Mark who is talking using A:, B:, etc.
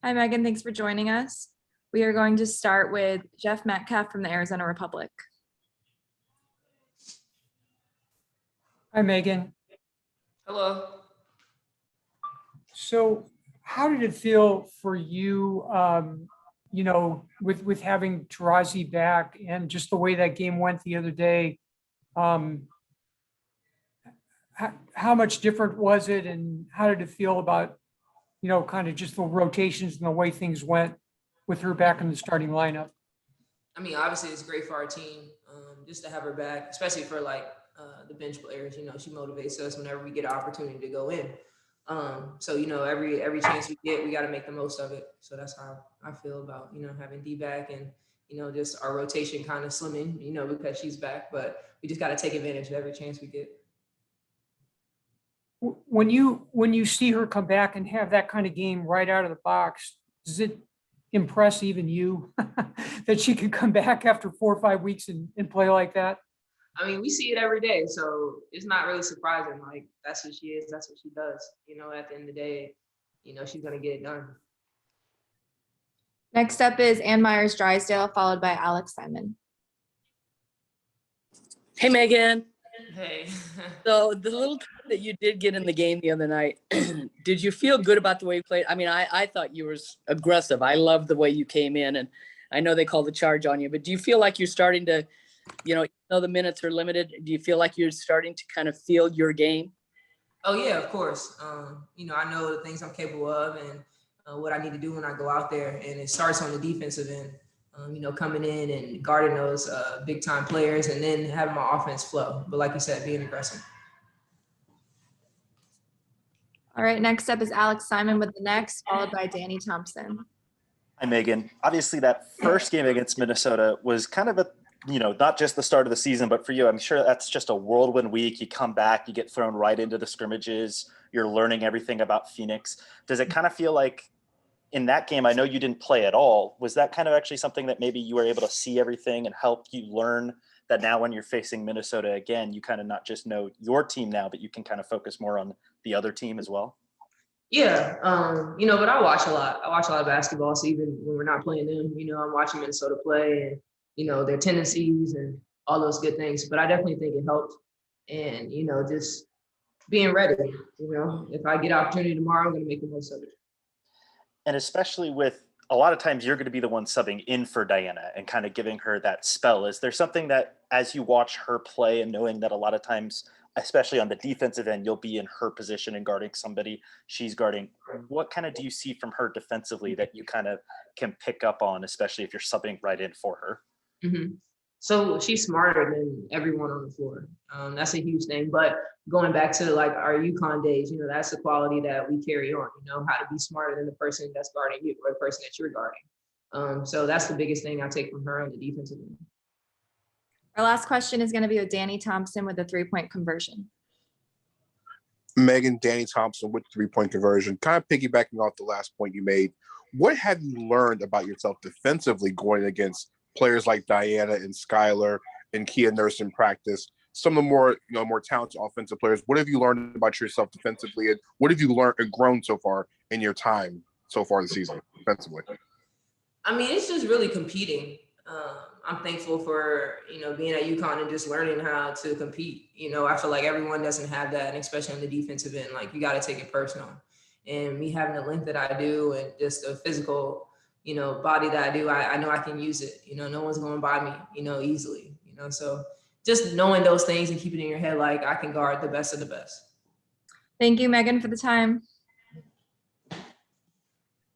A: Hi, Megan. Thanks for joining us. We are going to start with Jeff Metcalf from the Arizona Republic.
B: Hi, Megan.
C: Hello.
B: So how did it feel for you, with having Tarazi back and just the way that game went the other day? How much different was it, and how did it feel about, kind of just the rotations and the way things went with her back in the starting lineup?
C: I mean, obviously, it's great for our team just to have her back, especially for the bench players. She motivates us whenever we get an opportunity to go in. So every chance we get, we got to make the most of it. So that's how I feel about having D back and just our rotation kind of slimming. Because she's back, but we just got to take advantage of every chance we get.
B: When you see her come back and have that kind of game right out of the box, does it impress even you that she could come back after 4 or 5 weeks and play like that?
C: I mean, we see it every day, so it's not really surprising. Like, that's what she is. That's what she does. At the end of the day, she's going to get it done.
A: Next up is Ann Myers Drysdale, followed by Alex Simon.
D: Hey, Megan.
C: Hey.
D: So the little time that you did get in the game the other night, did you feel good about the way you played? I mean, I thought you were aggressive. I loved the way you came in, and I know they called the charge on you, but do you feel like you're starting to, even though the minutes are limited, do you feel like you're starting to kind of feel your game?
C: Oh yeah, of course. I know the things I'm capable of and what I need to do when I go out there, and it starts on the defensive end. Coming in and guarding those big time players, and then having my offense flow. But like you said, being aggressive.
A: All right, next up is Alex Simon with the next, followed by Danny Thompson.
E: Hi, Megan. Obviously, that first game against Minnesota was kind of not just the start of the season, but for you, I'm sure that's just a whirlwind week. You come back, you get thrown right into the scrimmages. You're learning everything about Phoenix. Does it kind of feel like in that game, I know you didn't play at all. Was that kind of actually something that maybe you were able to see everything and help you learn that now when you're facing Minnesota again, you kind of not just know your team now, but you can kind of focus more on the other team as well?
C: Yeah, but I watch a lot. I watch a lot of basketball. So even when we're not playing them, I'm watching Minnesota play and, their tendencies and all those good things. But I definitely think it helped. And, just being ready, if I get opportunity tomorrow, I'm going to make the most of it.
E: And especially with a lot of times you're going to be the one subbing in for Diana and kind of giving her that spell. Is there something that as you watch her play and knowing that a lot of times, especially on the defensive end, you'll be in her position and guarding somebody she's guarding, what kind of do you see from her defensively that you kind of can pick up on, especially if you're subbing right in for her?
C: Mm-hmm. So she's smarter than everyone on the floor. That's a huge thing. But going back to our UConn days, that's the quality that we carry on, how to be smarter than the person that's guarding you or the person that you're guarding. So that's the biggest thing I take from her on the defensive end.
A: Our last question is going to be with Danny Thompson with a 3-point conversion.
F: Megan, Danny Thompson with 3-point conversion. Kind of piggybacking off the last point you made, what have you learned about yourself defensively going against players like Diana and Skylar and Kia Nurse in practice, some of the more talented offensive players? What have you learned about yourself defensively, and what have you learned and grown so far in your time so far this season defensively?
C: I mean, it's just really competing. I'm thankful for, being at UConn and just learning how to compete. I feel like everyone doesn't have that, and especially on the defensive end, you got to take it personal. And me having the length that I do and just the physical, body that I do, I know I can use it. No one's going by me, easily, so just knowing those things and keeping it in your head, I can guard the best of the best.
A: Thank you, Megan, for the time.